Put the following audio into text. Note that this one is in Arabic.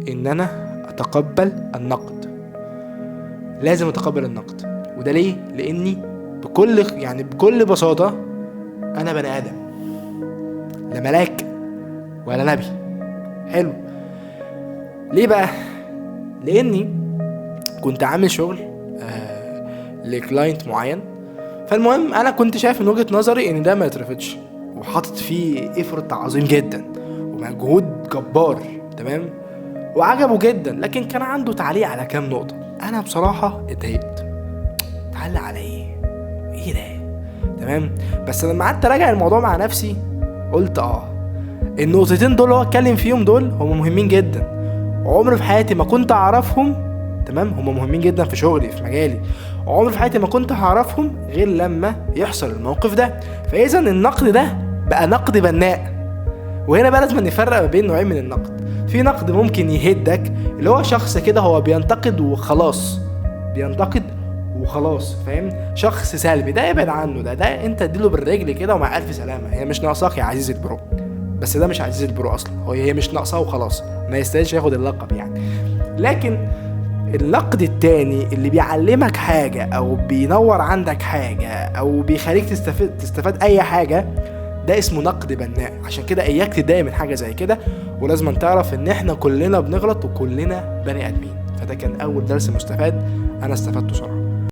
ان انا اتقبل النقد. لازم اتقبل النقد. وده ليه؟ لاني بكل بساطة انا بني ادم، لا ملاك ولا نبي. حلو. ليه بقى؟ لاني كنت عامل شغل لكلاينت معين. فالمهم انا كنت شايف من وجهة نظري ان ده ما يترفضش، وحاطط فيه افورت عظيم جدا ومجهود جبار، تمام، وعجبه جدا. لكن كان عنده تعليق على كام نقطة. انا بصراحة اتضايقت. تعلق على ايه ده؟ تمام. بس لما قعدت اراجع الموضوع مع نفسي قلت النقطتين دول هو اتكلم فيهم دول هم مهمين جدا، وعمري في حياتي ما كنت اعرفهم. تمام. هم مهمين جدا في شغلي في مجالي، وعمري في حياتي ما كنت هعرفهم غير لما يحصل الموقف ده. فاذا النقد ده بقى نقد بناء. وهنا بقى لازم نفرق ما بين نوعين من النقد. في نقد ممكن يهدك، اللي هو شخص كده هو بينتقد وخلاص، فاهم؟ شخص سلبي، ده ابعد عنه. ده انت اديله بالرجل كده ومع الف سلامه. هي مش ناقصاك يا عزيز البرو، بس ده مش عزيز البرو اصلا، هي مش ناقصاه وخلاص، ما يستاهلش ياخد اللقب يعني. لكن النقد التاني اللي بيعلمك حاجة او بينور عندك حاجة او بيخليك تستفاد اي حاجة، ده اسمه نقد بناء. عشان كده اياك تتضايق من حاجة زي كده، ولازم تعرف ان احنا كلنا بنغلط وكلنا بني ادمين. فده كان اول درس مستفاد انا استفدته صراحة.